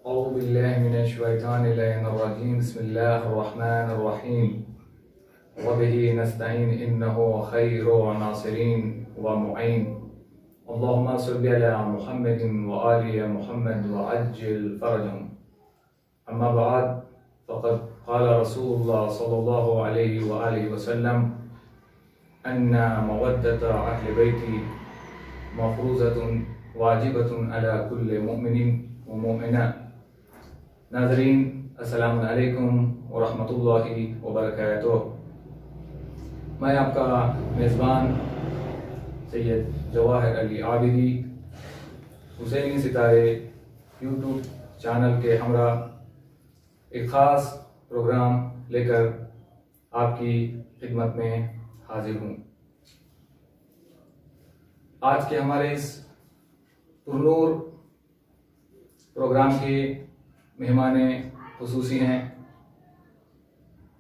أعوذ بالله من الشيطان الرجيم بسم الله الرحمن الرحيم وبه نستعين إنه خير الناصرين ومعين اللهم صل على محمد وآل محمد وعجل فرجهم أما بعد فقد قال رسول الله صلى الله عليه وآله وسلم أن مودة أهل بيتي مفروضة واجبة على كل مؤمن ومؤمنة. ناظرین السلام علیکم ورحمۃ اللہ وبرکاتہ. میں آپ کا میزبان سید جواہر علی عابدی حسینی ستارے یوٹیوب چینل کے ہمراہ ایک خاص پروگرام لے کر آپ کی خدمت میں حاضر ہوں. آج کے ہمارے اس پرنور پروگرام کے مہمان خصوصی ہیں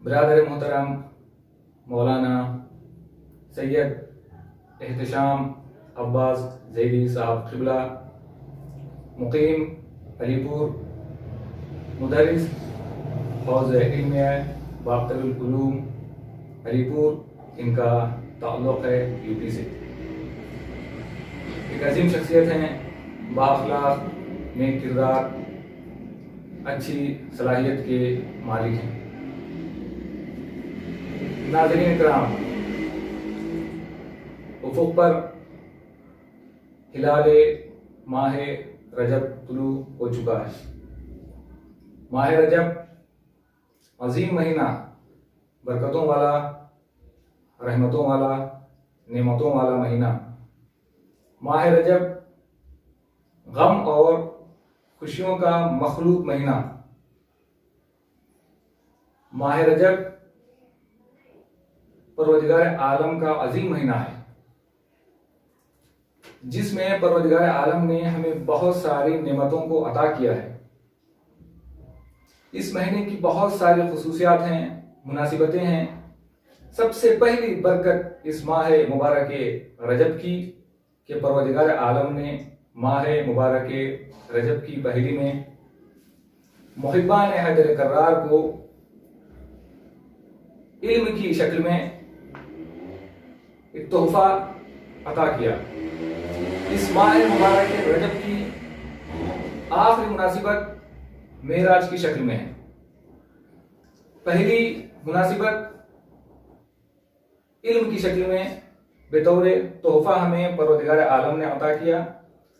برادر محترم مولانا سید احتشام عباس زیدی صاحب قبلہ، مقیم علی پور، مدرس حوض علمیہ باقر العلوم علی پور. ان کا تعلق ہے یو پی سے. ایک عظیم شخصیت ہیں، بااخلاق، نیک کردار، اچھی صلاحیت کے مالک ہیں. ناظرین کرام، افق پر ہلال ماہ رجب طلوع ہو چکا ہے. ماہ رجب عظیم مہینہ، برکتوں والا، رحمتوں والا، نعمتوں والا مہینہ. ماہ رجب غم اور خوشیوں کا مخلوط مہینہ. ماہ رجب پروردگار عالم کا عظیم مہینہ ہے، جس میں پروردگار عالم نے ہمیں بہت ساری نعمتوں کو عطا کیا ہے. اس مہینے کی بہت ساری خصوصیات ہیں، مناسبتیں ہیں. سب سے پہلی برکت اس ماہ مبارک رجب کی کہ پروردگار عالم نے ماہ مبارک رجب کی پہلی میں محبان حجر کرار کو علم کی شکل میں ایک تحفہ عطا کیا. اس ماہ مبارک رجب کی آخری مناسبت معراج کی شکل میں ہے. پہلی مناسبت علم کی شکل میں بطور تحفہ ہمیں پروردگار عالم نے عطا کیا،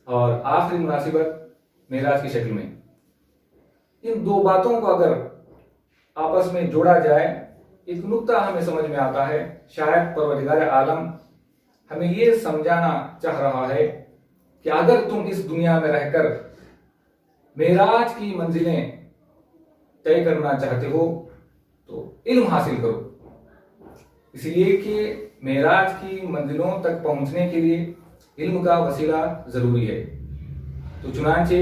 اور آخری مناسبت معراج کی شکل میں. ان دو باتوں کو اگر آپس میں جوڑا جائے ایک نقطہ ہمیں سمجھ میں آتا ہے. شاید پروردگار عالم ہمیں یہ سمجھانا چاہ رہا ہے کہ اگر تم اس دنیا میں رہ کر معراج کی منزلیں طے کرنا چاہتے ہو تو علم حاصل کرو. اس لیے کہ معراج کی منزلوں تک پہنچنے کے لیے علم کا وسیلہ ضروری ہے. تو چنانچہ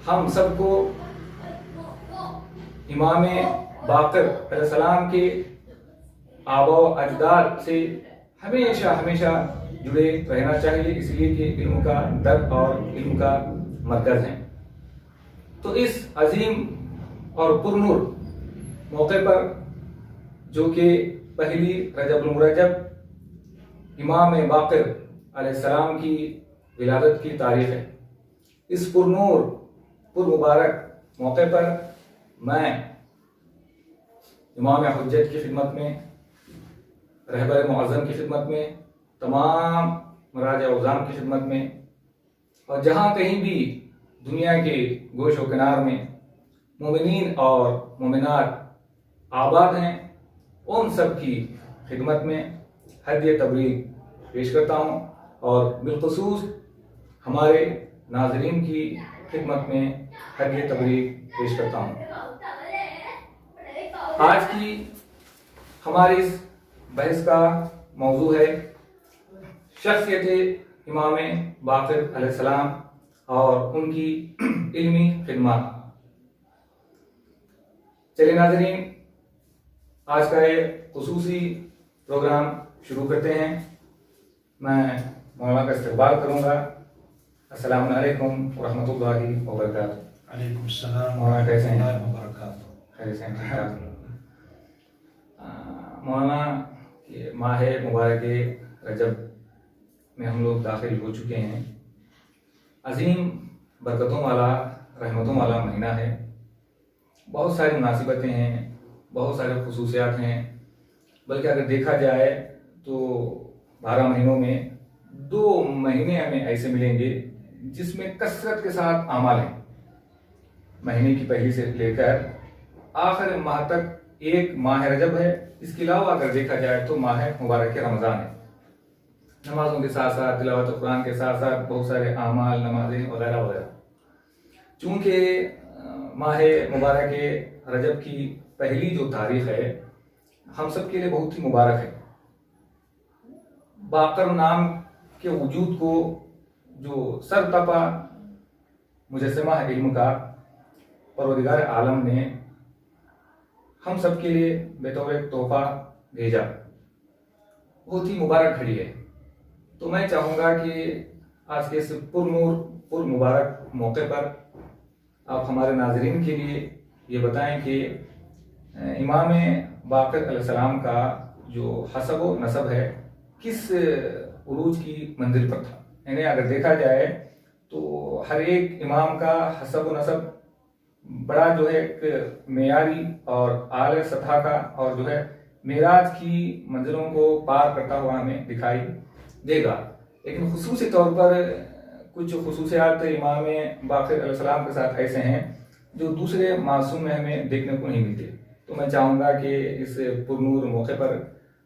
ہم سب کو امام باقر علیہ السلام کے آباء و اجداد سے ہمیشہ جڑے رہنا چاہیے، اس لیے کہ علم کا در اور علم کا مرکز ہے. تو اس عظیم اور پرنور موقع پر، جو کہ پہلی رجب المرجب امام باقر علیہ السلام کی ولادت کی تاریخ ہے، اس پرنور پر مبارک موقع پر میں امام حجت کی خدمت میں، رہبر معظم کی خدمت میں، تمام مراجع اعظام کی خدمت میں، اور جہاں کہیں بھی دنیا کے گوش و کنار میں مومنین اور مومنات آباد ہیں، ان سب کی خدمت میں ہدیہ تبریک پیش کرتا ہوں، اور بالخصوص ہمارے ناظرین کی خدمت میں ہدیہ تبریک پیش کرتا ہوں. آج کی ہماری اس بحث کا موضوع ہے شخصیت امام باقر علیہ السلام اور ان کی علمی خدمات. چلیے ناظرین، آج کا یہ خصوصی پروگرام شروع کرتے ہیں. میں مولانا کا استقبال کروں گا. السلام علیکم ورحمۃ اللہ وبرکاتہ. علیکم السلام مولانا کیسے ہیں؟ اللہ وبرکاتہ. خیریت سے ہیں؟ ٹھیک ٹھاک. مولانا یہ ماہ مبارک رجب میں ہم لوگ داخل ہو چکے ہیں. عظیم برکتوں والا رحمتوں والا مہینہ ہے. بہت ساری مناسبتیں ہیں، بہت سارے خصوصیات ہیں. بلکہ اگر دیکھا جائے تو 12 مہینوں میں 2 مہینے ہمیں ایسے ملیں گے جس میں کثرت کے ساتھ اعمال ہیں. مہینے کی پہلی سے لے کر آخر ماہ تک ایک ماہ رجب ہے. اس کے علاوہ اگر دیکھا جائے تو ماہ مبارک رمضان ہے. نمازوں کے ساتھ ساتھ تلاوت قرآن کے ساتھ ساتھ بہت سارے اعمال، نمازیں وغیرہ وغیرہ. چونکہ ماہ مبارک رجب کی پہلی جو تاریخ ہے ہم سب کے لیے بہت ہی مبارک ہے. باقر نام کے وجود کو جو سر تپا مجسمہ علم کا پروردگار عالم نے ہم سب کے لیے بطور ایک تحفہ بھیجا، بہت ہی مبارک گھڑی ہے. تو میں چاہوں گا کہ آج کے اس پر نور پر مبارک موقع پر آپ ہمارے ناظرین کے لیے یہ بتائیں کہ امام باقر علیہ السلام کا جو حسب و نسب ہے کس عروج کی منزل پر تھا. یعنی اگر دیکھا جائے تو ہر ایک امام کا حسب و نسب بڑا جو ہے ایک معیاری اور اعلی سطح کا اور جو ہے معراج کی منزلوں کو پار کرتا ہوا ہمیں دکھائی دے گا. لیکن خصوصی طور پر کچھ خصوصیات امام باقر علیہ السلام کے ساتھ ایسے ہیں جو دوسرے معصوم میں ہمیں دیکھنے کو نہیں ملتے. تو میں چاہوں گا کہ اس پرنور موقع پر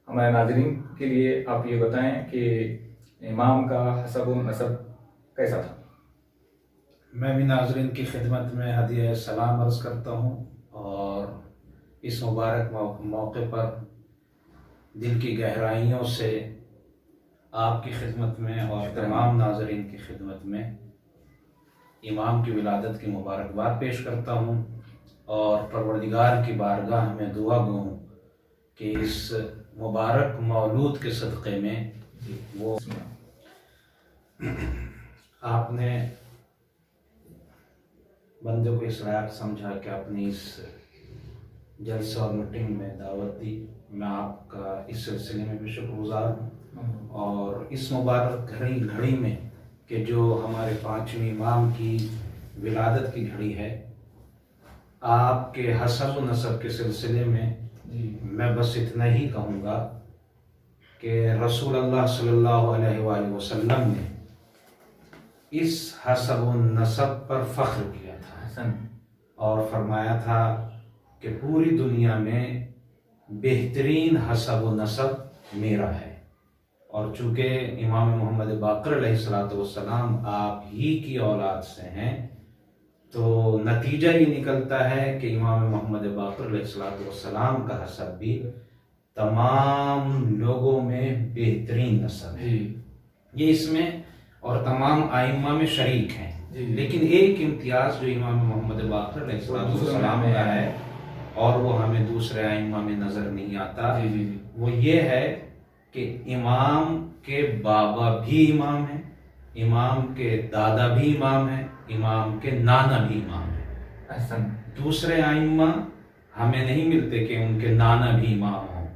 ہمارے ناظرین کے لیے آپ یہ بتائیں کہ امام کا حسب و نسب کیسا تھا. میں بھی ناظرین کی خدمت میں ہدیہ سلام عرض کرتا ہوں اور اس مبارک موقع پر دل کی گہرائیوں سے آپ کی خدمت میں اور تمام ناظرین کی خدمت میں امام کی ولادت کی مبارکباد پیش کرتا ہوں اور پروردگار کی بارگاہ میں دعا گو ہوں کہ اس مبارک مولود کے صدقے میں وہ آپ نے بندے کو اس لائق سمجھا کہ اپنی اس جلسہ اور میٹنگ میں دعوت دی. میں آپ کا اس سلسلے میں بھی شکر گزار ہوں. اور اس مبارک گھڑی میں کہ جو ہمارے 5ویں امام کی ولادت کی گھڑی ہے، آپ کے حسب و نسب کے سلسلے میں میں بس اتنا ہی کہوں گا کہ رسول اللہ صلی اللہ علیہ وآلہ وسلم نے اس حسب و نسب پر فخر کیا تھا اور فرمایا تھا کہ پوری دنیا میں بہترین حسب و نسب میرا ہے. اور چونکہ امام محمد باقر علیہ السلام آپ ہی کی اولاد سے ہیں تو نتیجہ یہ نکلتا ہے کہ امام محمد باقر علیہ السلام کا حسب بھی تمام لوگوں میں بہترین نسب ہے. یہ اس میں اور تمام ائمہ میں شریک ہیں. لیکن ایک امتیاز جو امام محمد باقر علیہ السلام کا ہے اور وہ ہمیں دوسرے ائمہ میں نظر نہیں آتا، وہ یہ ہے کہ امام کے بابا بھی امام ہیں، امام کے دادا بھی امام ہیں، امام کے نانا بھی امام ہیں. دوسرے ائمہ ہمیں نہیں ملتے کہ ان کے نانا بھی امام ہوں،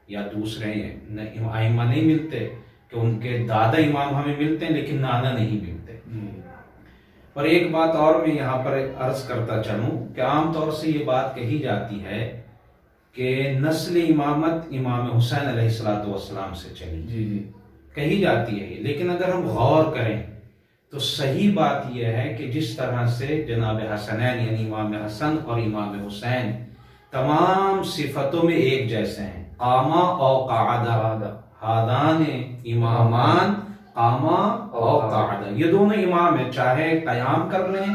یا دوسرے ائمہ نہیں ملتے کہ ان کے دادا امام ہمیں ملتے ہیں لیکن نانا نہیں ملتے. پر ایک بات اور میں یہاں پر عرض کرتا چلوں کہ عام طور سے یہ بات کہی جاتی ہے کہ نسل امامت امام حسین علیہ السلام سے چلی، کہی جاتی ہے. لیکن اگر ہم غور کریں تو صحیح بات یہ ہے کہ جس طرح سے جناب حسنین یعنی امام حسن اور امام حسین تمام صفتوں میں ایک جیسے ہیں، قاما او قعدہ، ہادان امامان قاما او قعدہ، یہ دونوں امام ہیں، چاہے قیام کر لیں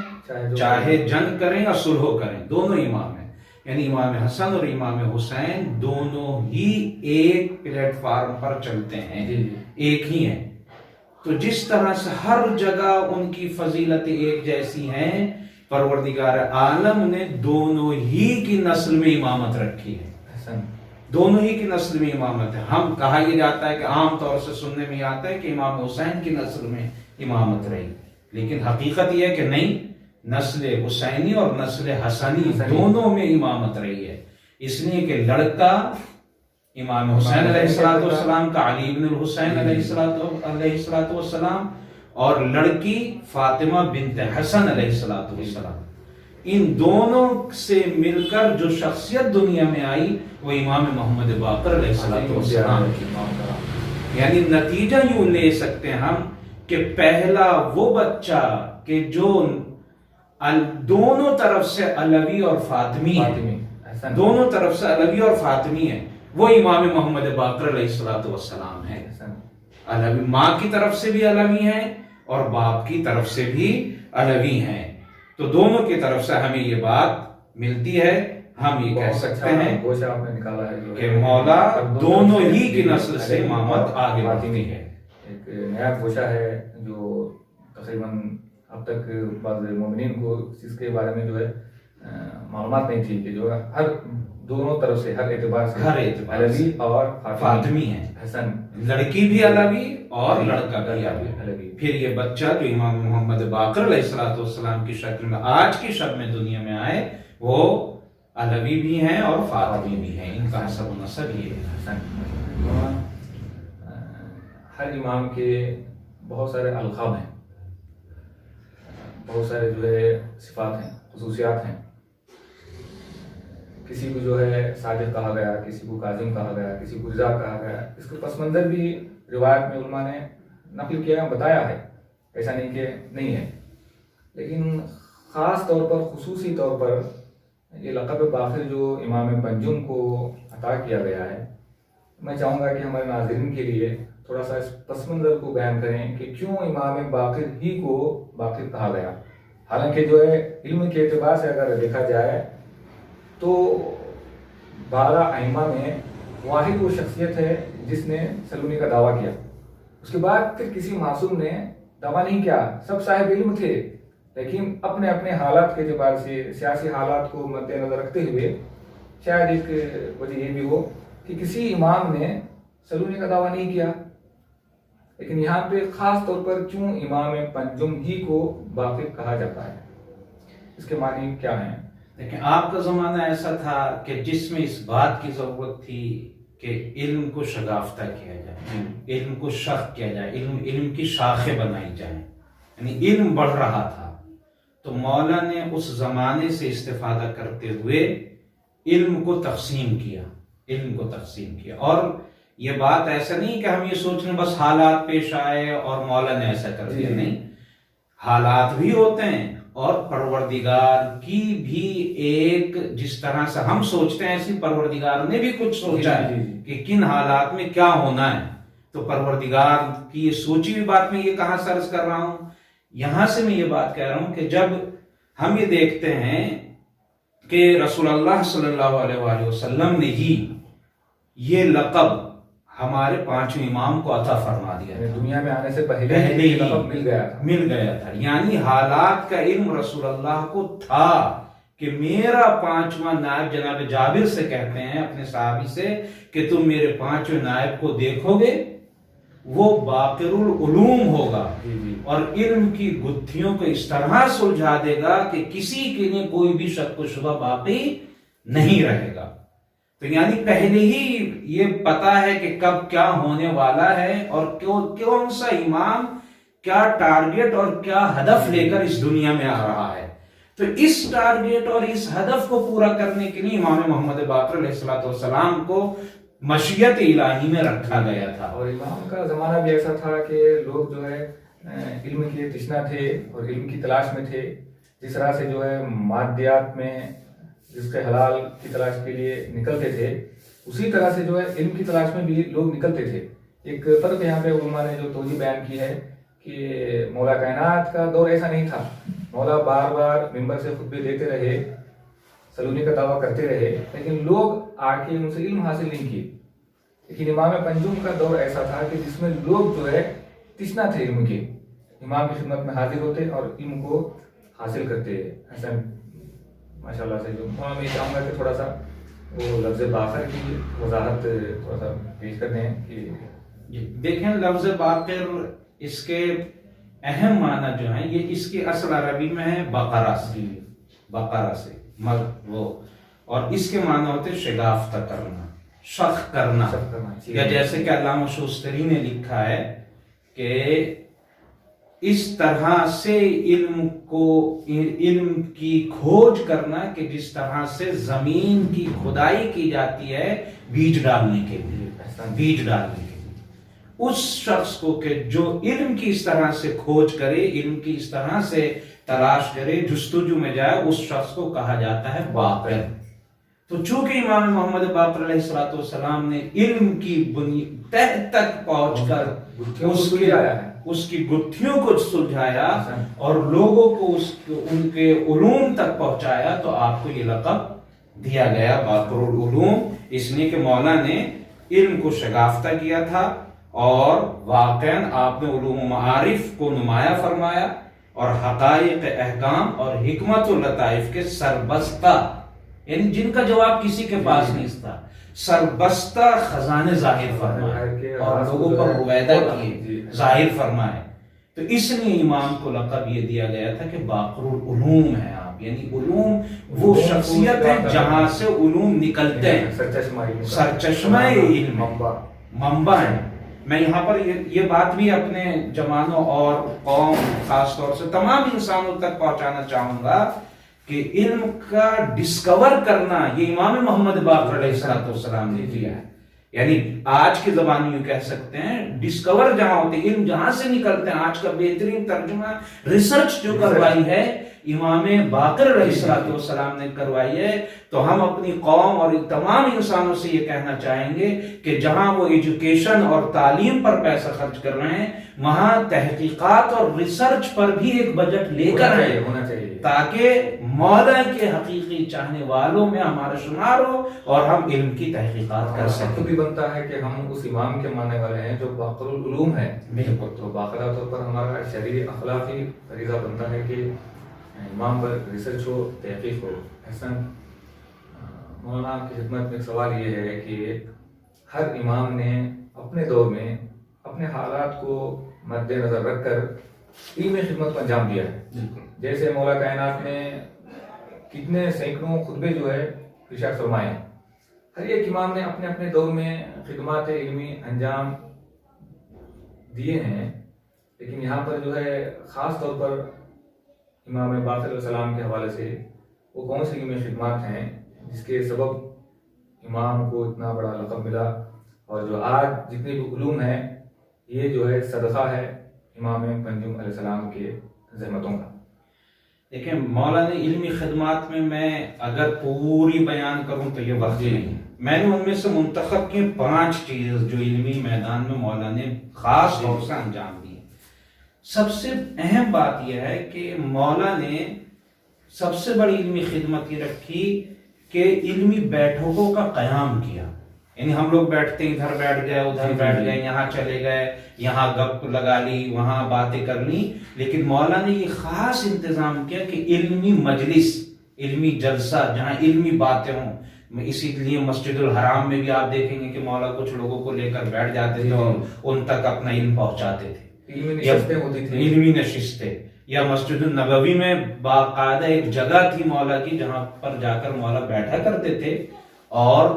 چاہے جنگ کریں یا صلح کریں، دونوں امام ہیں. یعنی امام حسن اور امام حسین دونوں ہی ایک پلیٹ فارم پر چلتے ہیں، ایک ہی ہیں. تو جس طرح سے ہر جگہ ان کی فضیلتیں ایک جیسی ہیں، پروردگار عالم نے دونوں ہی کی نسل میں امامت رکھی ہے. دونوں ہی کی نسل میں امامت ہے. ہم کہا یہ جاتا ہے کہ عام طور سے سننے میں آتا ہے کہ امام حسین کی نسل میں امامت رہی، لیکن حقیقت یہ ہے کہ نہیں، نسل حسینی اور نسل حسنی دونوں میں امامت رہی ہے، اس لیے کہ لڑکا امام حسین علیہ السلام کا علی بن الحسین علیہ السلام اور لڑکی فاطمہ بنت حسن علیہ السلام، ان دونوں سے مل کر جو شخصیت دنیا میں آئی وہ امام محمد باقر علیہ السلام کی، یعنی نتیجہ یوں لے سکتے ہیں ہم کہ پہلا وہ بچہ کہ جو دونوں طرف سے علوی اور فاطمی ہے، دونوں طرف سے علوی اور فاطمی ہے، وہ امام محمد باقر علیہ السلام ہے۔ علوی ماں کی طرف سے بھی علوی ہیں اور باپ کی طرف سے بھی علوی ہیں، تو دونوں کی طرف سے ہمیں یہ بات ملتی ہے، ہم یہ کہہ سکتے ہیں کہ مولا دونوں ہی کی نسل سے امامت آگے بڑھتی ہے۔ ایک نیا گوشہ ہے جو تقریباً اب تک بعض مومنین کو اس کے بارے میں جو ہے معلومات نہیں تھی کہ جو ہے ہر دونوں طرف سے ہر اعتبار سے علوی اور فاطمی ہے، حسن، لڑکی بھی علوی اور لڑکا بھی علوی۔ پھر یہ بچہ جو امام محمد باقر علیہ السلام کی شکل میں آج کی شب میں دنیا میں آئے وہ علوی بھی ہیں اور فاطمی بھی ہیں، ان کا حسب و نسب یہ ہے۔ ہر امام کے بہت سارے القاب ہیں، بہت سارے جو ہے صفات ہیں، خصوصیات ہیں، کسی کو جو ہے صادق کہا گیا، کسی کو کاظم کہا گیا، کسی کو رضا کہا گیا، اس کا پس منظر بھی روایت میں علماء نے نقل کیا، بتایا ہے، ایسا نہیں کہ نہیں ہے، لیکن خاص طور پر خصوصی طور پر یہ لقب باقر جو امام پنجم کو عطا کیا گیا ہے، میں چاہوں گا کہ ہمارے ناظرین کے لیے تھوڑا سا اس پس منظر کو بیان کریں کہ کیوں امام باقر ہی کو باقر کہا گیا۔ حالانکہ جو ہے علم کے اعتبار سے اگر دیکھا جائے تو 12 ائمہ میں واحد وہ شخصیت ہے جس نے سلونی کا دعویٰ کیا، اس کے بعد پھر کسی معصوم نے دعویٰ نہیں کیا، سب صاحب علم تھے، لیکن اپنے اپنے حالات کے اعتبار سے سیاسی حالات کو مد نظر رکھتے ہوئے شاید ایک وجہ یہ بھی ہو کہ کسی امام نے سلونی کا دعویٰ نہیں کیا، لیکن یہاں پہ خاص طور پر کیوں امام پنجم ہی کو باقر کہا جاتا ہے، اس کے معنی کیا ہیں؟ لیکن آپ کا زمانہ ایسا تھا کہ جس میں اس بات کی ضرورت تھی کہ علم کو شگافتہ کیا جائے، علم کو شخ کیا جائے، علم کی شاخیں بنائی جائیں، یعنی علم بڑھ رہا تھا، تو مولا نے اس زمانے سے استفادہ کرتے ہوئے علم کو تقسیم کیا، اور یہ بات ایسا نہیں کہ ہم یہ سوچ رہے بس حالات پیش آئے اور مولا نے ایسا کر دیا، نہیں، حالات بھی ہوتے ہیں اور پروردگار کی بھی ایک، جس طرح سے ہم سوچتے ہیں ایسی پروردگار نے بھی کچھ سوچا ہے کہ کن حالات میں کیا ہونا ہے، تو پروردگار کی یہ سوچی ہوئی بات میں یہ کہاں سرچ کر رہا ہوں، یہاں سے میں یہ بات کہہ رہا ہوں کہ جب ہم یہ دیکھتے ہیں کہ رسول اللہ صلی اللہ علیہ وآلہ وسلم نے ہی یہ لقب ہمارے 5 امام کو عطا فرما دیا، دنیا میں آنے سے پہلے ہی لقب مل گیا تھا، یعنی حالات کا علم رسول اللہ کو تھا کہ میرا 5واں نائب، جناب جابر سے کہتے ہیں اپنے صحابی سے کہ تم میرے 5ویں نائب کو دیکھو گے وہ باقر العلوم ہوگا اور علم کی گتھیوں کو اس طرح سلجھا دے گا کہ کسی کے لیے کوئی بھی شک و شبہ باقی نہیں رہے گا۔ تو یعنی پہلے ہی یہ پتا ہے کہ کب کیا ہونے والا ہے اور کون سا امام کیا ٹارگٹ اور کیا ہدف لے کر اس دنیا میں آ رہا ہے، تو اس ٹارگٹ اور اس ہدف کو پورا کرنے کے لیے امام محمد باقر علیہ السلام کو مشیت الہی میں رکھا گیا تھا۔ اور امام کا زمانہ بھی ایسا تھا کہ لوگ جو ہے علم کے تشنا تھے اور علم کی تلاش میں تھے، جس طرح سے جو ہے مادیات میں جس کے حلال کی تلاش کے لیے نکلتے تھے، اسی طرح سے جو ہے علم کی تلاش میں بھی لوگ نکلتے تھے۔ ایک فرق یہاں پہ علماء نے جو توجہ بیان کی ہے کہ مولا کائنات کا دور ایسا نہیں تھا، مولا بار بار منبر سے خطبے دیتے رہے، سلونی کا دعویٰ کرتے رہے، لیکن لوگ آ کے ان سے علم حاصل نہیں کیے، لیکن امام پنجم کا دور ایسا تھا کہ جس میں لوگ جو ہے تشنا تھے علم کے، امام کی خدمت میں حاضر ہوتے اور علم کو حاصل کرتے۔ حسن ماشاءاللہ سے جو میں چاہوں گا کہ تھوڑا سا وہ لفظ باقر کی وضاحت تھوڑا سا پیش کر دیں کہ دیکھیں لفظ باقر اس کے اہم معنی جو ہیں یہ اس کی اصل عربی میں ہے بقرہ سے، بقرہ سے وہ، اور اس کے معنی ہوتے شگافتہ کرنا، شق کرنا، یا جیسے کہ علامہ شوستری نے لکھا ہے کہ اس طرح سے علم کی کھوج کرنا کہ جس طرح سے زمین کی کھدائی کی جاتی ہے بیج ڈالنے کے لیے، اس شخص کو کہ جو علم کی اس طرح سے کھوج کرے، علم کی اس طرح سے تلاش کرے، جستجو میں جائے، اس شخص کو کہا جاتا ہے باقر۔ تو چونکہ امام محمد باقر علیہ السلام نے علم کی تہ تک پہنچ کر اس کی گتھیوں کو سلجھایا اور لوگوں کو ان کے علوم تک پہنچایا، تو آپ کو یہ لقب دیا گیا باقر العلوم، اس لیے کہ مولا نے علم کو شگافتہ کیا تھا اور واقعاً آپ نے علوم و معارف کو نمایاں فرمایا اور حقائق احکام اور حکمت و لطائف کے سربستہ، یعنی جن کا جواب کسی کے پاس نہیں تھا، سربستہ خزانے ظاہر فرمائے اور لوگوں پر رویدہ کیے، ظاہر فرمائے۔ تو اس لیے امام کو لقب یہ دیا گیا تھا کہ باقر العلوم ہے آپ، یعنی علوم وہ شخصیت ہے جہاں سے علوم نکلتے ہیں، سرچشمہ علم، منبع ہے۔ میں یہاں پر یہ بات بھی اپنے جوانوں اور قوم خاص طور سے تمام انسانوں تک پہنچانا چاہوں گا کہ علم کا ڈسکور کرنا یہ امام محمد باقر علیہ السلام نے کیا ہے، یعنی آج کی زبان میں یوں کہہ سکتے ہیں ڈسکور جہاں ہوتے علم جہاں سے نکلتے ہیں، آج کا بہترین ترجمہ ریسرچ جو کروائی ہے امام باقر علیہ السلام نے کروائی ہے۔ تو ہم اپنی قوم اور تمام انسانوں سے یہ کہنا چاہیں گے کہ جہاں وہ ایجوکیشن اور تعلیم پر پیسہ خرچ کر رہے ہیں، وہاں تحقیقات اور ریسرچ پر بھی ایک بجٹ لے کر آئے، تاکہ مولا کے حقیقی چاہنے والوں میں ہمارا شمار ہو اور ہم علم کی تحقیقات کر سکیں۔ بھی بنتا ہے کہ ہم اس امام کے ماننے والے ہیں جو باقر العلوم ہے، بالکل۔ تو باقاعدہ طور پر ہمارا شرعی اخلاقی فریضہ بنتا ہے کہ امام پر ریسرچ ہو، تحقیق ہو۔ احسن مولانا کی خدمت میں سوال یہ ہے کہ ہر امام نے اپنے دور میں اپنے حالات کو مد نظر رکھ کر علمی خدمت کو انجام دیا ہے۔ جیسے مولا کائنات نے کتنے سینکڑوں خطبے جو ہے ارشاد فرمائے ہیں، ہر ایک امام نے اپنے اپنے دور میں خدمات علمی انجام دیے ہیں، لیکن یہاں پر جو ہے خاص طور پر امام باقر علیہ السلام کے حوالے سے وہ کون سی علمی خدمات ہیں جس کے سبب امام کو اتنا بڑا لقب ملا، اور جو آج جتنے بھی علوم ہیں یہ جو ہے صدقہ ہے امام پنجم علیہ السلام کے زحمتوں کا۔ دیکھیں مولا نے علمی خدمات میں اگر پوری بیان کروں تو یہ وقت نہیں ہے، میں نے ان میں سے منتخب کی 5 چیز جو علمی میدان میں مولا نے خاص طور سے انجام دی۔ سب سے اہم بات یہ ہے کہ مولا نے سب سے بڑی علمی خدمت یہ رکھی کہ علمی بیٹھکوں کا قیام کیا، یعنی ہم لوگ بیٹھتے ہیں، ادھر بیٹھ گئے، ادھر بیٹھ گئے، یہاں چلے گئے، یہاں گپ لگا لی، وہاں باتیں کر لی، لیکن مولا نے یہ خاص انتظام کیا کہ علمی مجلس، علمی جلسہ جہاں علمی باتیں ہوں۔ اسی لیے مسجد الحرام میں بھی آپ دیکھیں گے کہ مولا کچھ لوگوں کو لے کر بیٹھ جاتے تھے اور ان تک اپنا علم پہنچاتے تھے، علمی نشستیں، یا مسجد النبوی میں باقاعدہ ایک جگہ تھی مولا کی جہاں پر جا کر مولا بیٹھا کرتے تھے اور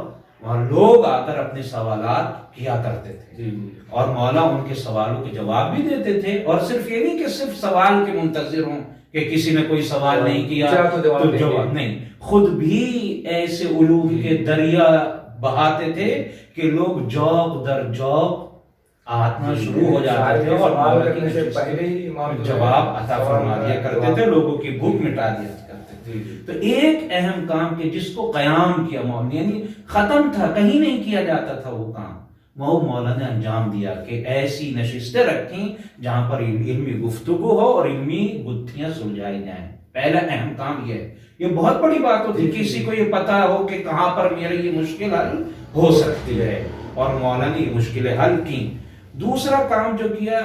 وہاں لوگ آ کر اپنے سوالات کیا کرتے تھے اور مولا ان کے سوالوں کے جواب بھی دیتے تھے، اور صرف یہ نہیں کہ صرف سوال کے منتظر ہوں کہ کسی نے کوئی سوال نہیں کیا تو جواب نہیں، خود بھی ایسے علوم کے دریا بہاتے تھے کہ لوگ جوق در جوق آنا شروع ہو جاتے تھے اور مولا کی پہلے ہی جواب عطا فرما دیا کرتے تھے، لوگوں کی بھوک مٹا دیا کرتے تھے۔ تو ایک اہم کام کہ جس کو قیام کیا مولا، یعنی ختم تھا، کہیں نہیں کیا جاتا تھا وہ کام، وہ مولا نے انجام دیا کہ ایسی نشستیں رکھیں جہاں پر علمی گفتگو ہو اور علمی گتھیاں سلجھائی جائیں۔ پہلا اہم کام یہ ہے، یہ بہت بڑی بات ہوتی ہے کسی کو یہ پتا ہو کہ کہاں پر میری یہ مشکل حل ہو سکتی ہے، اور مولا نے یہ مشکلیں حل کی۔ دوسرا کام جو کیا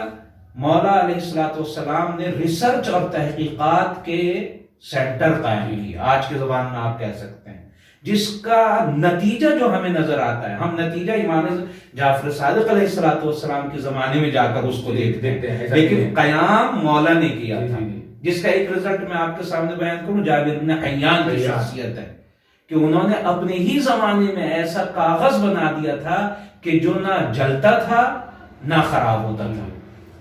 مولا علیہ السلام نے ریسرچ اور تحقیقات کے سینٹر قائم کیے، آج کے زبان میں آپ کہہ سکتے ہیں جس کا نتیجہ جو ہمیں نظر آتا ہے، ہم نتیجہ امام جعفر صادق علیہ السلام کے زمانے میں جا کر اس کو دیکھتے ہیں، لیکن قیام مولا نے کیا تھا، جس کا ایک رزلٹ میں آپ کے سامنے بیان کروں، جابر بن حیان کی شخصیت ہے کہ انہوں نے اپنے ہی زمانے میں ایسا کاغذ بنا دیا تھا کہ جو نہ جلتا تھا نہ خراب ہوتا تھا.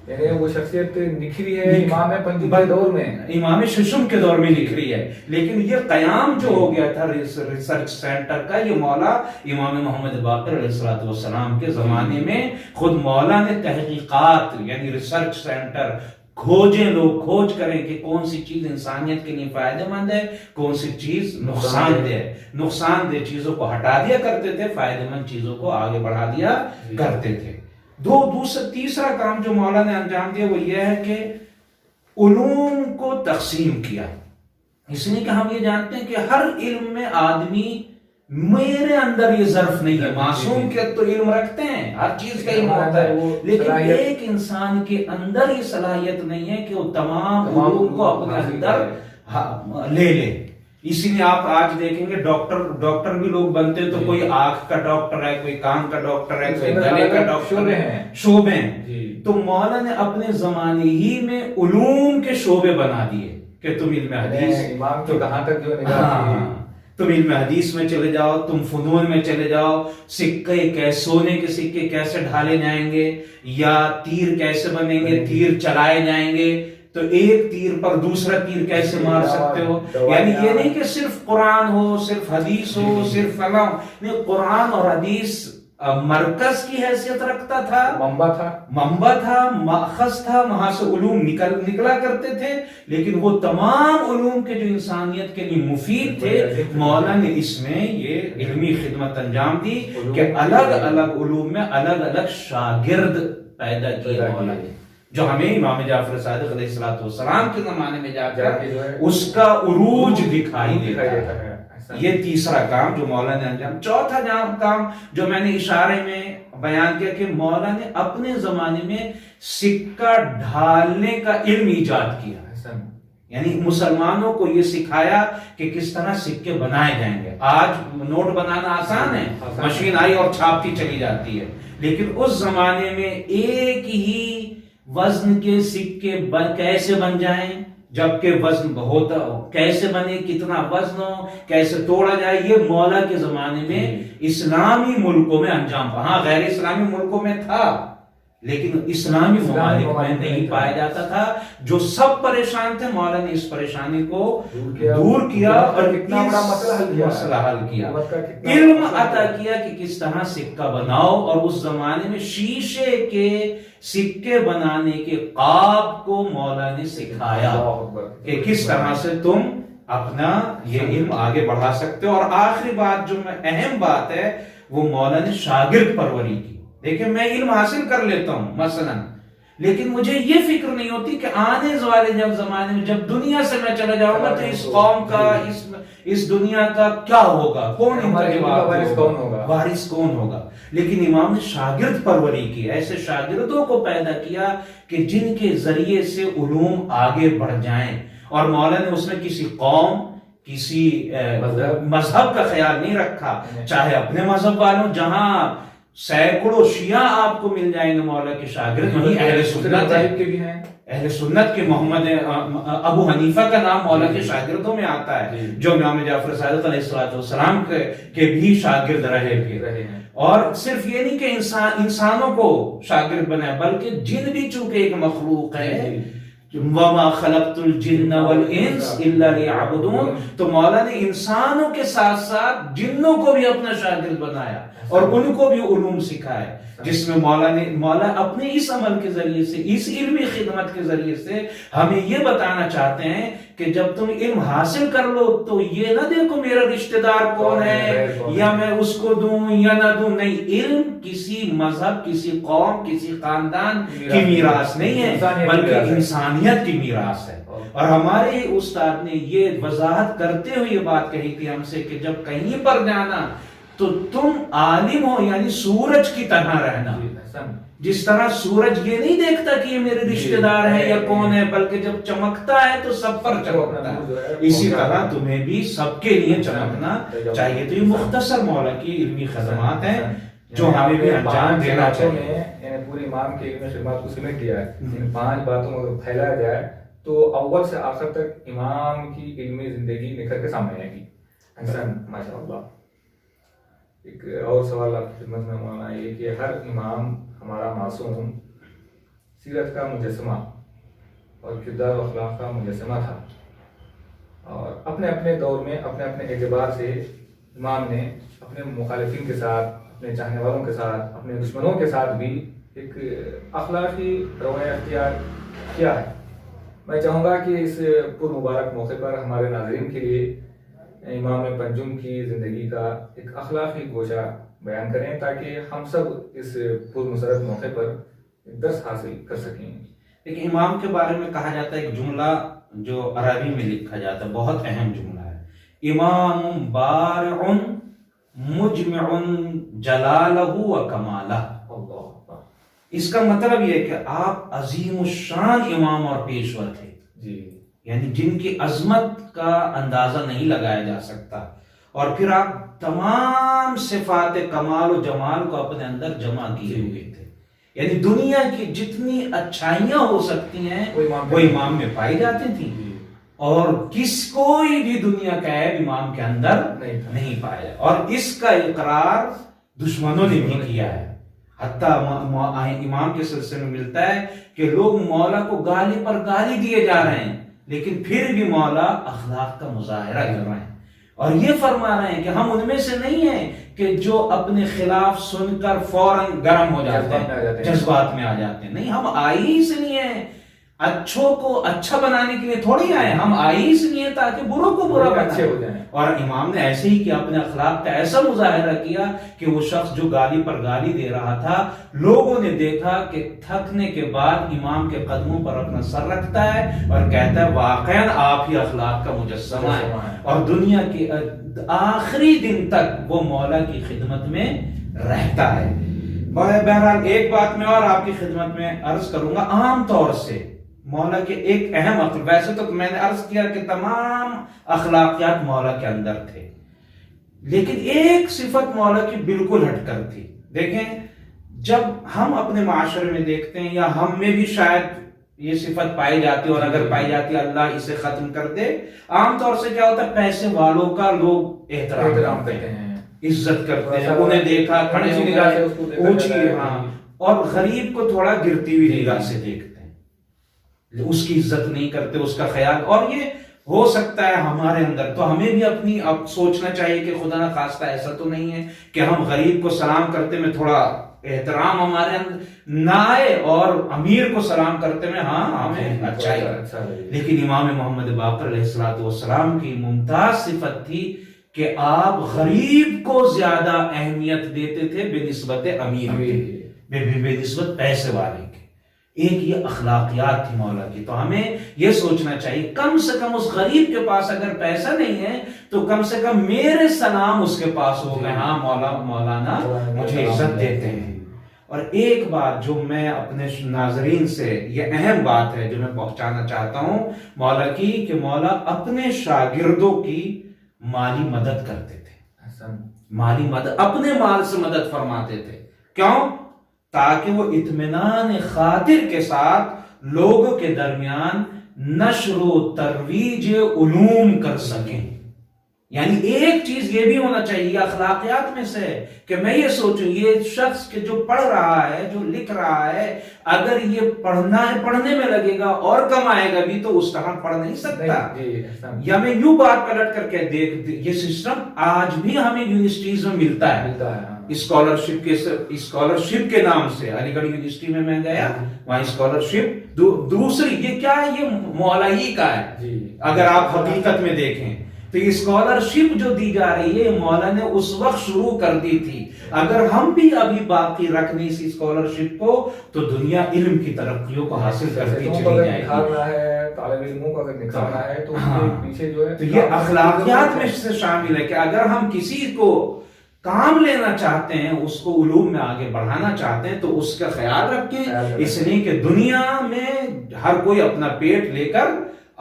یعنی وہ شخصیت نکھری ہے امام پنجم کے دور میں، امام ششم کے دور میں نکھری ہے، لیکن یہ قیام جو ہو گیا تھا ریسرچ سینٹر کا، یہ مولا امام محمد باقر علیہ السلام کے زمانے میں خود مولا نے تحقیقات یعنی ریسرچ سینٹر کھوجیں، لوگ کھوج کریں کہ کون سی چیز انسانیت کے لیے فائدہ مند ہے، کون سی چیز نقصان دہ ہے. نقصان دہ چیزوں کو ہٹا دیا کرتے تھے، فائدہ مند چیزوں کو آگے بڑھا دیا کرتے تھے. تیسرا کام جو مولا نے انجام دیا وہ یہ ہے کہ علوم کو تقسیم کیا. اس لیے کہ ہم یہ جانتے ہیں کہ ہر علم میں آدمی، میرے اندر یہ ظرف نہیں ہے، معصوم کے تو علم رکھتے ہیں، ہر چیز کا علم ہوتا ہے، لیکن ایک انسان کے اندر یہ صلاحیت نہیں ہے کہ وہ تمام علوم کو اپنے اندر لے لے. اسی لیے آپ آج دیکھیں گے ڈاکٹر بھی لوگ بنتے ہیں تو کوئی آنکھ کا ڈاکٹر ہے، کوئی کان کا ڈاکٹر ہے، کوئی گلے کا ڈاکٹر ہے، شعبے ہیں. تو مولا نے اپنے زمانے ہی میں علوم کے شعبے بنا دیے کہ تم علم حدیث، امام تو کہاں تک جو نگاہ، تم علم حدیث میں چلے جاؤ، تم فنون میں چلے جاؤ، سکے سونے کے سکے کیسے ڈھالے جائیں گے، یا تیر کیسے بنیں گے، تیر چلائے جائیں گے، تو ایک تیر پر دوسرا تیر کیسے مار سکتے ہو. یعنی یہ نہیں کہ صرف قرآن ہو، صرف حدیث ہو، صرف فلاں نہیں، قرآن اور حدیث مرکز کی حیثیت رکھتا تھا، منبع تھا، ماخذ تھا، وہاں سے علوم نکلا کرتے تھے. لیکن وہ تمام علوم کے جو انسانیت کے لیے مفید تھے، مولا نے اس میں یہ علمی خدمت انجام دی کہ الگ الگ علوم میں الگ الگ شاگرد پیدا کیے مولا نے، جو ہمیں امام جعفر صادق علیہ السلام کے زمانے میں جا کر اس کا عروج دکھائی دیتا ہے. یہ تیسرا کام جو مولا نے انجام. چوتھا کام جو میں نے اشارے میں بیان کیا کہ مولا نے اپنے زمانے میں سکہ ڈھالنے کا علم ایجاد کیا، یعنی مسلمانوں کو یہ سکھایا کہ کس طرح سکے بنائے جائیں گے. آج نوٹ بنانا آسان ہے، مشین آئی اور چھاپتی چلی جاتی ہے، لیکن اس زمانے میں ایک ہی وزن کے سکے کیسے بن جائیں، جبکہ وزن بہت کیسے بنے، کتنا وزن ہو، کیسے توڑا جائے، یہ مولا کے زمانے میں اسلامی ملکوں میں انجام پا. ہاں غیر اسلامی ملکوں میں تھا، لیکن اسلامی ممالک میں نہیں پایا جاتا تھا. جو سب پریشان تھے، مولا نے اس پریشانی کو دور کیا اور کتنا بڑا مسئلہ حل کیا، علم عطا کیا کہ کس طرح سکہ بناؤ. اور اس زمانے میں شیشے کے سکے بنانے کے قاب کو مولا نے سکھایا کہ کس طرح سے تم اپنا یہ علم آگے بڑھا سکتے ہو. اور آخری بات جو اہم بات ہے وہ مولا نے شاگرد پروری کی. دیکھیں میں علم حاصل کر لیتا ہوں مثلا، لیکن مجھے یہ فکر نہیں ہوتی کہ آنے والے جب زمانے میں جب دنیا سے میں چلا جاؤں گا تو اس قوم کا، اس دنیا کا کیا ہوگا، کون وارث کون ہوگا. لیکن امام نے شاگرد پروری کی، ایسے شاگردوں کو پیدا کیا کہ جن کے ذریعے سے علوم آگے بڑھ جائیں. اور مولا نے اس میں کسی قوم، کسی مذہب کا خیال نہیں رکھا، چاہے اپنے مذہب والوں، جہاں سینکڑوں شیعہ آپ کو مل جائیں گے مولا کے شاگرد، وہیں اہل سنت کے بھی ہیں. اہل سنت کے محمد ابو حنیفہ کا نام مولا کے شاگردوں میں آتا ہے، جو امام جعفر صادق علیہ السلام کے بھی شاگرد رہے ہیں. اور صرف یہ نہیں کہ انسانوں کو شاگرد بنائے، بلکہ جن بھی چونکہ ایک مخلوق ہے، وَمَا خَلَقْتُ الْجِنَّ وَالْإِنسَ إِلَّا لِيَعْبُدُونَ، تو مولا نے انسانوں کے ساتھ ساتھ جنوں کو بھی اپنا شاگرد بنایا اور ان کو بھی علوم سکھائے، جس میں مولا اپنے اس عمل کے ذریعے سے، اس علمی خدمت کے ذریعے سے ہمیں یہ بتانا چاہتے ہیں کہ جب تم علم حاصل کر لو تو یہ نہ دیکھو میرا رشتہ دار کون ہے، یا میں اس کو دوں یا نہ دوں. نہیں، علم کسی مذہب، کسی قوم، کسی خاندان کی میراث نہیں ہے، بلکہ انسانیت کی میراث ہے. اور ہمارے استاد نے یہ وضاحت کرتے ہوئے یہ بات کہی تھی ہم سے کہ جب کہیں پر جانا تو تم عالم ہو، یعنی سورج کی طرح رہنا. جس طرح سورج یہ نہیں دیکھتا کہ یہ میرے رشتہ دار ہے یا کون ہے، بلکہ جب چمکتا ہے تو سب پر چمکتا ہے، اسی طرح تمہیں بھی سب کے لیے چمکنا چاہیے۔ تو یہ مختصر مولا کی علمی خدمات ہیں جو ہمیں بھی انجام دینا چاہیے۔ یعنی پوری امام کی علمی خدمات کو سمیٹ دیا ہے، ان 5 باتوں کو اگر پھیلایا جائے تو اول سے آخر تک امام کی علمی زندگی نکھر کے سامنے آئے گی۔ احسن، ماشاء اللہ۔ ایک اور سوال آپ کی خدمت میں مولانا یہ کہ ہر امام ہمارا معصوم سیرت کا مجسمہ اور کردار و اخلاق کا مجسمہ تھا، اور اپنے اپنے دور میں اپنے اپنے اعتبار سے امام نے اپنے مخالفین کے ساتھ، اپنے چاہنے والوں کے ساتھ، اپنے دشمنوں کے ساتھ بھی ایک اخلاقی رویہ اختیار کیا ہے۔ میں چاہوں گا کہ اس پر مبارک موقع پر ہمارے ناظرین کے لیے امام پنجم کی زندگی کا ایک اخلاقی گوشہ بیان کریں تاکہ ہم سب اس پر مسرت موقع پر درس حاصل کر سکیں۔ ایک امام کے بارے میں کہا جاتا ہے ایک جملہ جو عربی میں لکھا جاتا ہے، بہت اہم جملہ ہے، امام بارع مجمع جلالہ و کمالہ۔ اس کا مطلب یہ ہے کہ آپ عظیم الشان امام اور پیشوا تھے، جی، یعنی جن کی عظمت کا اندازہ نہیں لگایا جا سکتا، اور پھر آپ تمام صفات کمال و جمال کو اپنے اندر جمع کیے ہوئے تھے، یعنی دنیا کی جتنی اچھائیاں ہو سکتی ہیں وہ امام میں پائی جاتی تھیں، اور کوئی بھی دنیا کا عیب امام کے اندر نہیں پایا، اور اس کا اقرار دشمنوں نے بھی کیا ہے۔ حتیٰ امام کے سلسلے میں ملتا ہے کہ لوگ مولا کو گالی پر گالی دیے جا رہے ہیں، لیکن پھر بھی مولا اخلاق کا مظاہرہ کر رہے ہیں، اور یہ فرما رہے ہیں کہ ہم ان میں سے نہیں ہیں کہ جو اپنے خلاف سن کر فوراً گرم ہو جاتے ہیں، جذبات میں آ جاتے ہیں۔ نہیں، ہم آئی اس لیے ہیں، اچھوں کو اچھا بنانے کے لیے تھوڑی آئے، ہم آئی اس لیے تاکہ بروں کو برا اچھے ہو جائیں۔ اور امام نے ایسے ہی کیا، اپنے اخلاق کا ایسا مظاہرہ کیا کہ وہ شخص جو گالی پر گالی دے رہا تھا، لوگوں نے دیکھا کہ تھکنے کے بعد امام کے قدموں پر اپنا سر رکھتا ہے اور کہتا ہے واقعاً آپ ہی اخلاق کا مجسمہ ہے، اور دنیا کے آخری دن تک وہ مولا کی خدمت میں رہتا ہے۔ بہرحال ایک بات میں اور آپ کی خدمت میں عرض کروں گا، عام طور سے مولا کے ایک اہم اخلاق، ویسے تو میں نے عرض کیا کہ تمام اخلاقیات مولا کے اندر تھے، لیکن ایک صفت مولا کی بالکل ہٹ کر تھی۔ دیکھیں، جب ہم اپنے معاشرے میں دیکھتے ہیں یا ہم میں بھی شاید یہ صفت پائی جاتی ہے، اور اگر پائی جاتی ہے اللہ اسے ختم کر دے، عام طور سے کیا ہوتا ہے، پیسے والوں کا لوگ احترام کرتے ہیں، عزت کرتے ہیں، انہیں دیکھا کھڑے اونچی، ہاں، اور غریب کو تھوڑا گرتی ہوئی نگاہ سے دیکھتے ہیں، اس کی عزت نہیں کرتے، اس کا خیال۔ اور یہ ہو سکتا ہے ہمارے اندر، تو ہمیں بھی اپنی اب سوچنا چاہیے کہ خدا نہ خواستہ ایسا تو نہیں ہے کہ ہم غریب کو سلام کرتے میں تھوڑا احترام ہمارے اندر نہ آئے، اور امیر کو سلام کرتے میں ہمیں اچھا ہی۔ لیکن امام محمد باقر علیہ السلام کی ممتاز صفت تھی کہ آپ غریب کو زیادہ اہمیت دیتے تھے بے نسبت امیر کے، بے نسبت پیسے والے کے۔ ایک یہ اخلاقیات تھی مولا کی۔ تو ہمیں یہ سوچنا چاہیے کم سے کم اس غریب کے پاس اگر پیسہ نہیں ہے تو کم سے کم میرے سلام اس کے پاس ہو گئے، ہاں مولانا مجھے عزت دیتے ہیں۔ اور ایک بات جو میں اپنے ناظرین سے، یہ اہم بات ہے جو میں پہنچانا چاہتا ہوں مولا کی، کہ مولا اپنے شاگردوں کی مالی مدد کرتے تھے، مالی مدد، اپنے مال سے مدد فرماتے تھے۔ کیوں؟ تاکہ وہ اطمینان خاطر کے ساتھ لوگوں کے درمیان نشر و ترویج علوم کر سکیں۔ یعنی ایک چیز یہ بھی ہونا چاہیے اخلاقیات میں سے کہ میں یہ سوچوں یہ شخص کہ جو پڑھ رہا ہے، جو لکھ رہا ہے، اگر یہ پڑھنے میں لگے گا اور کمائے گا بھی تو اس طرح پڑھ نہیں سکتا۔ یا میں یوں بات پلٹ کر کے دیکھ، یہ سسٹم آج بھی ہمیں یونیورسٹیز میں ملتا ہے، اسکالرشپ کے نام سے۔ علی گڑھ یونیورسٹی میں گیا، وہاں اسکالرشپ دوسری، یہ کیا ہے، یہ مولائی کا ہے۔ اگر آپ حقیقت میں دیکھیں تو اسکالرشپ جو دی جا رہی ہے مولا نے اس وقت شروع کر دی تھی۔ اگر ہم بھی ابھی باقی رکھنے اس اسکالرشپ کو تو دنیا علم کی ترقیوں کو حاصل کرتی چلی جائے گی۔ طالب علموں کو اگر نکھارنا ہے تو اس کے پیچھے جو ہے تو یہ اخلاقیات میں سے شامل ہے کہ اگر ہم کسی کو کام لینا چاہتے ہیں، اس کو علوم میں آگے بڑھانا چاہتے ہیں، تو اس کا خیال رکھیں، اس لیے کہ دنیا میں ہر کوئی اپنا پیٹ لے کر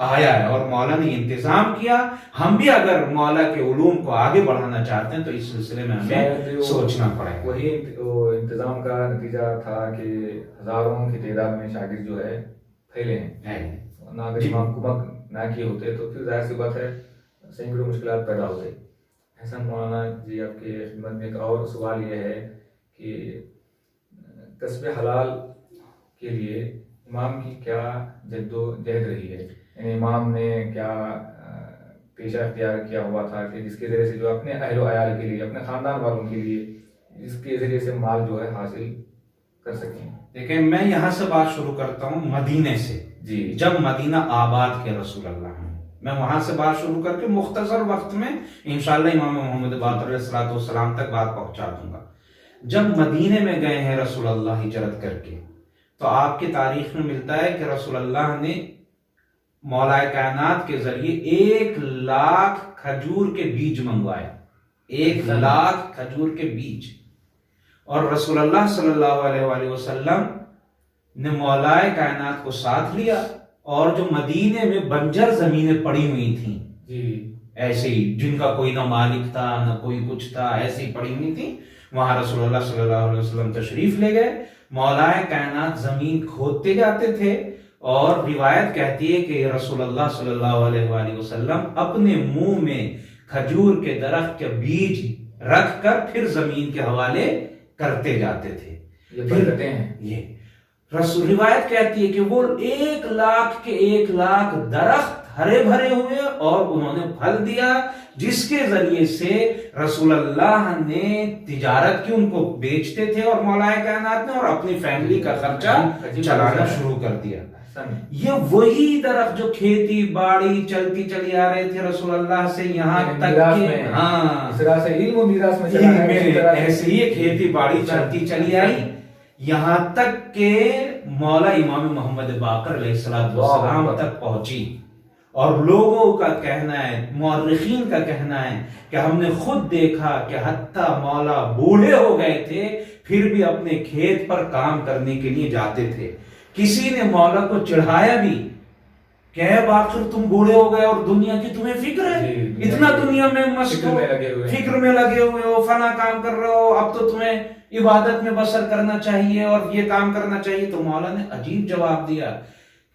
آیا ہے اور مولا نے انتظام کیا. ہم بھی اگر مولا کے علوم کو آگے بڑھانا چاہتے ہیں تو اس سلسلے میں ہمیں سوچنا پڑے گا. وہی انتظام کا نتیجہ تھا کہ ہزاروں کی تعداد میں شاگرد جو ہے پھیلے ہیں. نہ اگر امام کمک نہ کیے ہوتے تو پھر ظاہر سی بات ہے سینکڑوں مشکلات پیدا ہو گئی. حسن مولانا جی آپ کے خدمت میں ایک اور سوال یہ ہے کہ کسب حلال کے لیے امام کی کیا جد و جہد رہی ہے؟ یعنی امام نے کیا پیشہ اختیار کیا ہوا تھا کہ جس کے ذریعے سے جو اپنے اہل و عیال کے لیے، اپنے خاندان والوں کے لیے جس کے ذریعے سے مال جو ہے حاصل کر سکیں؟ دیکھیں میں یہاں سے بات شروع کرتا ہوں مدینے سے. جی. جب مدینہ آباد کے رسول اللہ ہیں، میں وہاں سے بات شروع کر کے مختصر وقت میں انشاءاللہ امام محمد باقر علیہ السلام تک بات پہنچا دوں گا. جب مدینے میں گئے ہیں رسول اللہ ہجرت کر کے، تو آپ کی تاریخ میں ملتا ہے کہ رسول اللہ نے مولا کائنات کے ذریعے 1,00,000 کھجور کے بیج منگوائے. 1,00,000 کھجور کے بیج. اور رسول اللہ صلی اللہ علیہ وآلہ وسلم نے مولا کائنات کو ساتھ لیا، اور جو مدینے میں بنجر زمینیں پڑی ہوئی تھیں جی ایسے ہی، جن کا کوئی نہ مالک تھا نہ کوئی کچھ تھا، ایسے ہی پڑی ہوئی تھیں، وہاں رسول اللہ صلی اللہ علیہ وسلم تشریف لے گئے. مولا کائنات زمین کھودتے جاتے تھے، اور روایت کہتی ہے کہ رسول اللہ صلی اللہ علیہ وآلہ وسلم اپنے منہ میں کھجور کے درخت کے بیج رکھ کر پھر زمین کے حوالے کرتے جاتے تھے. یہ برکتیں ہیں. یہ رسول روایت کہتی ہے کہ وہ 1,00,000 کے 1,00,000 درخت ہرے بھرے ہوئے اور انہوں نے پھل دیا، جس کے ذریعے سے رسول اللہ نے تجارت کی، ان کو بیچتے تھے اور مولا کائنات نے، اور اپنی فیملی کا خرچہ چلانا شروع کر دیا. یہ وہی درخت جو کھیتی باڑی چلتی چلی آ رہے تھے رسول اللہ سے، یہاں تک کہ ہاں اس طرح سے علم و میراث میں چلا ہے، ایسے ہی کھیتی باڑی چلتی چلی آئی، یہاں تک کہ مولا امام محمد باقر علیہ السلام تک پہنچی. اور لوگوں کا کہنا ہے، مورخین کا کہنا ہے کہ ہم نے خود دیکھا کہ حتیٰ مولا بوڑھے ہو گئے تھے پھر بھی اپنے کھیت پر کام کرنے کے لیے جاتے تھے. کسی نے مولا کو چڑھایا بھی کہ اے باقر تم بوڑھے ہو گئے اور دنیا کی تمہیں فکر ہے، اتنا دنیا میں مشغول فکر میں لگے ہوئے ہو، فنا کام کر رہے ہو، اب تو تمہیں عبادت میں بسر کرنا چاہیے اور یہ کام کرنا چاہیے. تو مولا نے عجیب جواب دیا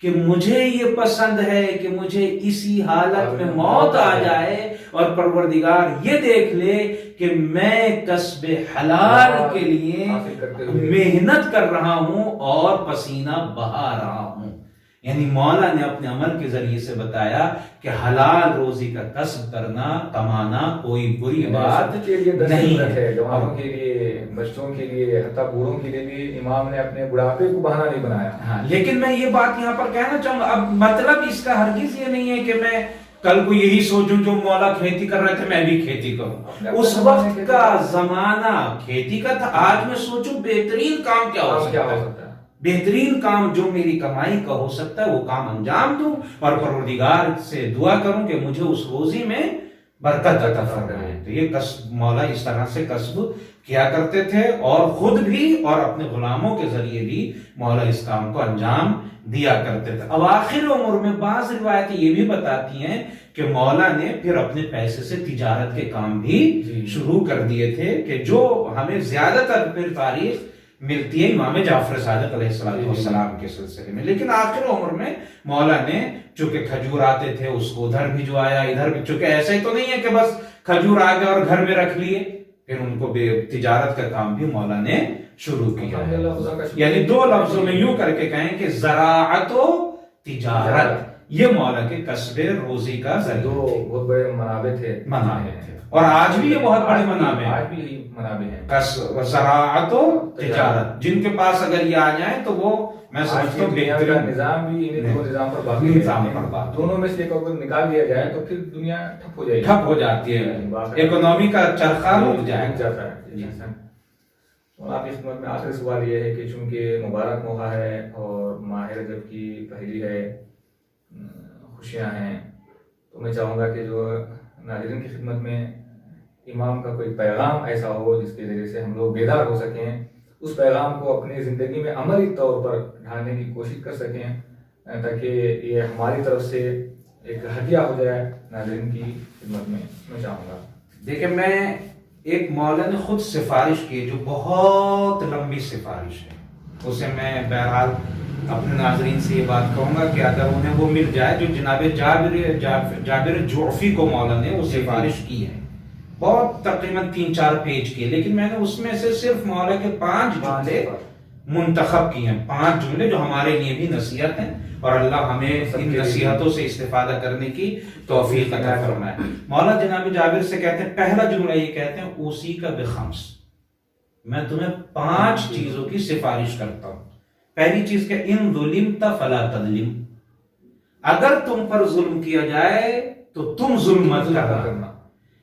کہ مجھے یہ پسند ہے کہ مجھے اسی حالت میں موت آ جائے اور پروردگار یہ دیکھ لے کہ میں کسب حلال کے لیے محنت کر رہا ہوں اور پسینہ بہا رہا ہوں. یعنی مولا نے اپنے عمل کے ذریعے سے بتایا کہ حلال روزی کا کسب کرنا، کمانا کوئی بری بات نہیں ہے. جوانوں کے لیے، بچوں کے لیے، حتیٰ بوڑھوں کے لیے بھی امام نے اپنے بڑھاپے کو بہانہ نہیں بنایا. ہاں، لیکن میں یہ بات یہاں پر کہنا چاہوں گا، اب مطلب اس کا ہرگز یہ نہیں ہے کہ میں کل کو یہی سوچوں جو مولا کھیتی کر رہے تھے میں بھی کھیتی کروں. اس وقت کا زمانہ کھیتی کا تھا. آج میں سوچوں بہترین کام کیا ہو سکتا ہے، بہترین کام جو میری کمائی کا ہو سکتا ہے وہ کام انجام دوں اور پروردگار سے دعا کروں کہ مجھے اس روزی میں برکت عطا فرمائے. تو یہ مولا اس طرح سے کسب کیا کرتے تھے، اور خود بھی اور اپنے غلاموں کے ذریعے بھی مولا اس کام کو انجام دیا کرتے تھے. اواخر عمر میں بعض روایتیں یہ بھی بتاتی ہیں کہ مولا نے پھر اپنے پیسے سے تجارت کے کام بھی شروع کر دیے تھے، کہ جو ہمیں زیادہ تر پھر تاریخ ملتی ہے امام جعفر صادق علیہ السلام کے سلسلے میں. لیکن آخر عمر میں مولا نے چونکہ کھجور آتے تھے اس کو ادھر بھجوایا، ادھر بھی، چونکہ ایسا ہی تو نہیں ہے کہ بس کھجور آ گئے اور گھر میں رکھ لیے، پھر ان کو تجارت کا کام بھی مولا نے شروع کیا ہے. یعنی دو لفظوں میں یوں کر کے کہیں کہ زراعت و تجارت یہ مولا کے کسب روزی کا دو بہت بڑے منابع تھے، اور آج بھی یہ بہت بڑے منابع ہیں. آج بھی یہی منابع ہیں، زراعت و تجارت. جن کے پاس اگر یہ آ جائیں تو وہ میں سمجھتا ہوں بہترین نظام بھی انہیں دو نظام پر باقی ہے. دونوں میں سے ایک اگر نکال دیا جائے تو پھر دنیا ٹھپ ہو جائے گی، ٹھپ ہو جاتی ہے، اکنومی کا چرخہ رک جاتا ہے. اور آپ اس خدمت میں آخری سوال یہ ہے کہ چونکہ مبارک موقع ہے اور ماہ رجب کی پہلی ہے، خوشیاں ہیں، تو میں چاہوں گا کہ جو ناظرین کی خدمت میں امام کا کوئی پیغام ایسا ہو جس کے ذریعے سے ہم لوگ بیدار ہو سکیں، اس پیغام کو اپنی زندگی میں عملی طور پر ڈھالنے کی کوشش کر سکیں، تاکہ یہ ہماری طرف سے ایک ہدیہ ہو جائے ناظرین کی خدمت میں چاہوں گا۔ دیکھیں، میں ایک مولا نے خود سفارش کی جو بہت لمبی سفارش ہے، اسے میں بہرحال اپنے ناظرین سے یہ بات کہوں گا کہ اگر انہیں وہ مل جائے جو جناب جابر جعفی کو مولا نے وہ سفارش کی ہے، بہت تقریباً 3-4 پیج کی، لیکن میں نے اس میں سے صرف مولا کے 5 جملے منتخب کیے ہیں، 5 جملے جو ہمارے لیے بھی نصیحت ہیں، اور اللہ ہمیں ان نصیحتوں سے استفادہ کرنے کی توفیق عطا فرمائے۔ مولا جناب جابر سے کہتے ہیں، پہلا جملہ یہ کہتے ہیں، اوصی کا بخمس، میں تمہیں 5 چیزوں کی سفارش کرتا ہوں۔ پہلی چیز کہ ان ظلمت فلا تظلم، اگر تم پر ظلم کیا جائے تو تم ظلم مت کرنا۔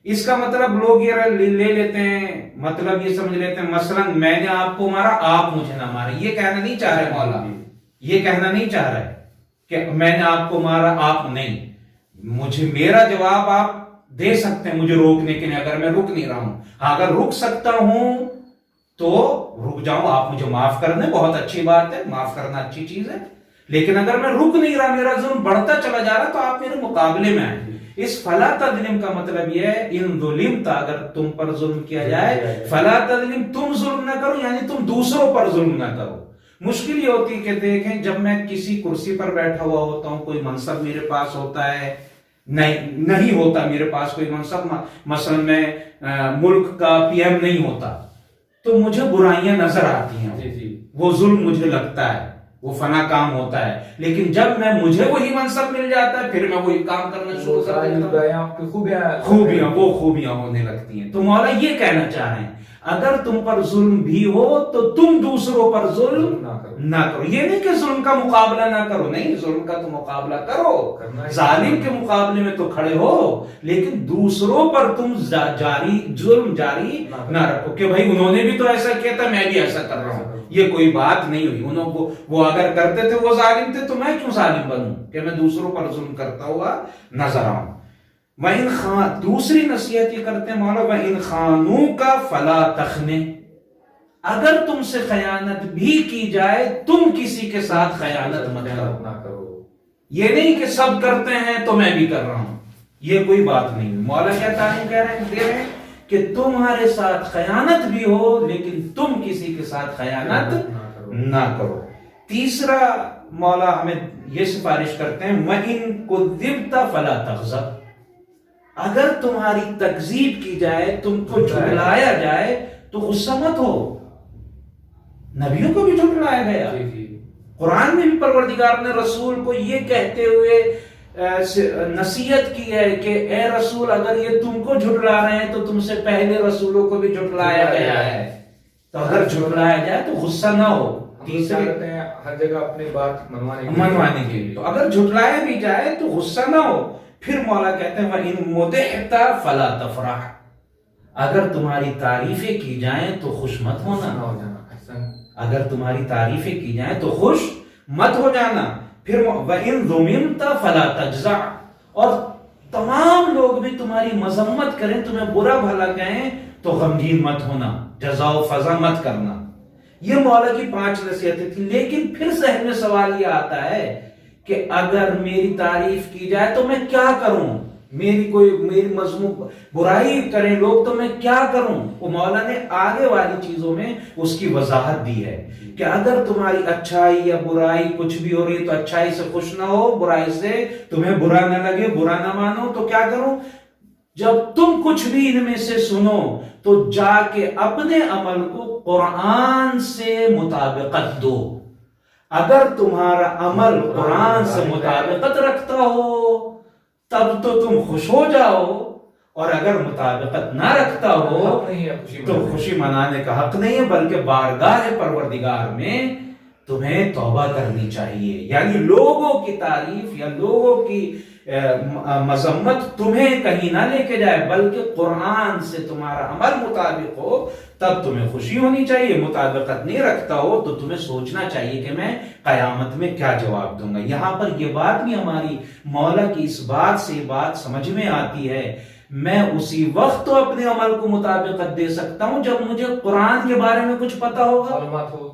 اس کا مطلب لوگ یہ لے لیتے ہیں، مطلب یہ سمجھ لیتے ہیں مثلا میں نے آپ کو مارا آپ مجھے نہ مارے، یہ کہنا نہیں چاہ رہے مولا، یہ کہنا نہیں چاہ رہے کہ میں نے آپ کو مارا آپ نہیں، مجھے میرا جواب آپ دے سکتے ہیں مجھے روکنے کے لیے اگر میں رک نہیں رہا ہوں، اگر رک سکتا ہوں تو رک جاؤں، آپ مجھے معاف کر دیں، بہت اچھی بات ہے، معاف کرنا اچھی چیز ہے، لیکن اگر میں رک نہیں رہا، میرا ظلم بڑھتا چلا جا رہا تو آپ میرے مقابلے میں آئیں۔ اس فلا تظلم کا مطلب یہ ہے ان ظلمت، اگر تم پر ظلم کیا جائے، فلا تظلم، تم ظلم نہ کرو، یعنی تم دوسروں پر ظلم نہ کرو۔ مشکل یہ ہوتی ہے کہ دیکھیں جب میں کسی کرسی پر بیٹھا ہوا ہوتا ہوں، کوئی منصب میرے پاس ہوتا ہے، نہیں ہوتا میرے پاس کوئی منصب، مثلا میں ملک کا پی ایم نہیں ہوتا، تو مجھے برائیاں نظر آتی ہیں، وہ ظلم مجھے لگتا ہے، وہ فنا کام ہوتا ہے، لیکن جب مجھے وہی منصب مل جاتا ہے پھر میں وہی کام کرنا شروع کر دیتا ہوں، خوبیاں ہونے لگتی ہیں۔ تو مولا یہ کہنا چاہ رہے ہیں اگر تم پر ظلم بھی ہو تو تم دوسروں پر ظلم نہ کرو، یہ نہیں کہ ظلم کا مقابلہ نہ کرو، نہیں، ظلم کا تو مقابلہ کرو، ظالم کے مقابلے میں تو کھڑے ہو، لیکن دوسروں پر تم ظلم جاری نہ رکھو کہ بھائی انہوں نے بھی تو ایسا کیا تھا میں بھی ایسا کر رہا ہوں، یہ کوئی بات نہیں ہوئی، وہ اگر کرتے تھے وہ ظالم تھے تو میں کیوں ظالم بنوں کہ میں دوسروں پر ظلم کرتا ہوا نظر آؤں۔ دوسری نصیحت یہ کرتے ہیں مولا، وَإِنْ خَانُوكَ فَلَا تَخْنِ، اگر تم سے خیانت بھی کی جائے تم کسی کے ساتھ خیانت مت کرو، یہ نہیں کہ سب کرتے ہیں تو میں بھی کر رہا ہوں، یہ کوئی بات نہیں۔ مولا کیا تعلیم دے رہے ہیں کہ تمہارے ساتھ خیانت بھی ہو لیکن تم کسی کے ساتھ خیانت نہ کرو۔ تیسرا مولا ہمیں یہ سفارش کرتے ہیں، وَإِنْ كُذِّبْتَ فَلَا تَغْضَبْ، اگر تمہاری تکذیب کی جائے، تم کو جھٹلایا جائے تو غصہ مت ہو۔ نبیوں کو بھی جھٹلایا گیا، قرآن میں بھی پروردگار نے رسول کو یہ کہتے ہوئے نصیحت کی ہے کہ اے رسول اگر یہ تم کو جھٹلا رہے ہیں تو تم سے پہلے رسولوں کو بھی جھٹلایا گیا ہے، تو اگر جھٹلایا جائے تو غصہ نہ ہو۔ تیسرے ہر جگہ اپنی بات منوانے کے لیے، تو اگر جھٹلایا بھی جائے تو غصہ نہ ہو۔ پھر مولا کہتے ہیں وَإِن مُدِحْتَ فَلَا تَفْرَحْ، اگر تمہاری تعریفیں کی جائیں تو خوش مت ہونا، اگر تمہاری تعریفیں کی جائیں تو خوش مت ہو جانا۔ پھر وَإِن ذُمِمْتَ فَلَا تَجْزَعْ، اور تمام لوگ بھی تمہاری مذمت کریں، تمہیں برا بھلا کہیں تو غمگین مت ہونا، جزا و فضا مت کرنا۔ یہ مولا کی 5 نصیحتیں تھیں، لیکن پھر ذہن میں سوال یہ آتا ہے کہ اگر میری تعریف کی جائے تو میں کیا کروں، میری مذموم برائی کریں لوگ تو میں کیا کروں۔ وہ مولا نے آگے والی چیزوں میں اس کی وضاحت دی ہے کہ اگر تمہاری اچھائی یا برائی کچھ بھی ہو رہی ہے تو اچھائی سے خوش نہ ہو، برائی سے تمہیں برا نہ لگے، برا نہ مانو، تو کیا کروں، جب تم کچھ بھی ان میں سے سنو تو جا کے اپنے عمل کو قرآن سے مطابقت دو۔ اگر تمہارا عمل قرآن سے مطابقت رکھتا ہو تب تو تم خوش ہو جاؤ، اور اگر مطابقت نہ رکھتا ہو تو خوشی منانے کا حق نہیں ہے، بلکہ بارگاہ پروردگار میں تمہیں توبہ کرنی چاہیے۔ یعنی لوگوں کی تعریف یا لوگوں کی مذمت تمہیں کہیں نہ لے کے جائے، بلکہ قرآن سے تمہارا عمل مطابق ہو تب تمہیں خوشی ہونی چاہیے۔ مطابقت نہیں رکھتا ہو تو تمہیں سوچنا چاہیے کہ میں قیامت میں کیا جواب دوں گا۔ یہاں پر یہ بات بھی ہماری مولا کی اس بات سے بات سمجھ میں آتی ہے میں اسی وقت تو اپنے عمل کو مطابقت دے سکتا ہوں جب مجھے قرآن کے بارے میں کچھ پتا ہوگا. معلومات ہو.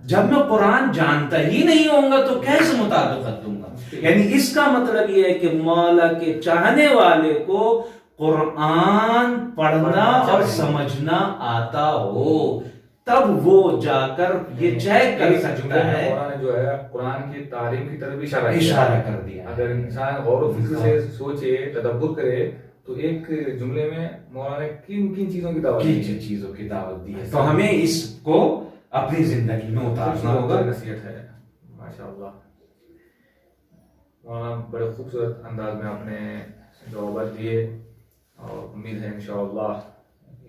جب میں قرآن جانتا ہی نہیں ہوں گا تو کیسے مطابقت دوں گا. یعنی اس کا مطلب یہ ہے کہ مولا کے چاہنے والے کو قرآن پڑھنا اور سمجھنا آتا ہو تب وہ جا کر یہ چیک کر سکتا ہے. مولانا نے جو ہے قرآن کی تعلیم کی طرف اشارہ کر دیا. اگر انسان غور و فکر سے سوچے تدبر کرے تو ایک جملے میں مولانا نے کن کن چیزوں کی دعوت دی ہے. چیزوں کی دعوت دی ہے. تو ہمیں اس کو اپنی زندگی میں اتارنا ہوگا. نصیحت ہے ماشاءاللہ. مولانا بڑے خوبصورت انداز میں آپ نے جوابات دیے اور امید ہے انشاءاللہ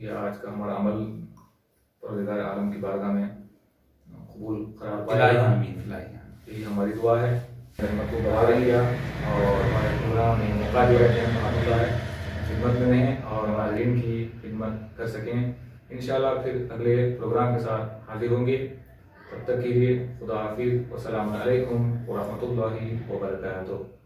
یہ آج کا ہمارا عمل پروردگار عالم کی بارگاہ میں قبول قرار پائے گا. یہی ہماری دعا ہے. رحمت کو بڑھا رہی ہے اور ہمارے پروگرام میں موقع دیا ہے خدمت میں رہیں اور ہمارے دین کی خدمت کر سکیں. انشاءاللہ پھر اگلے پروگرام کے ساتھ حاضر ہوں گے. تب تک کے لیے خدا حافظ. والسلام علیکم ورحمۃ اللہ وبرکاتہ.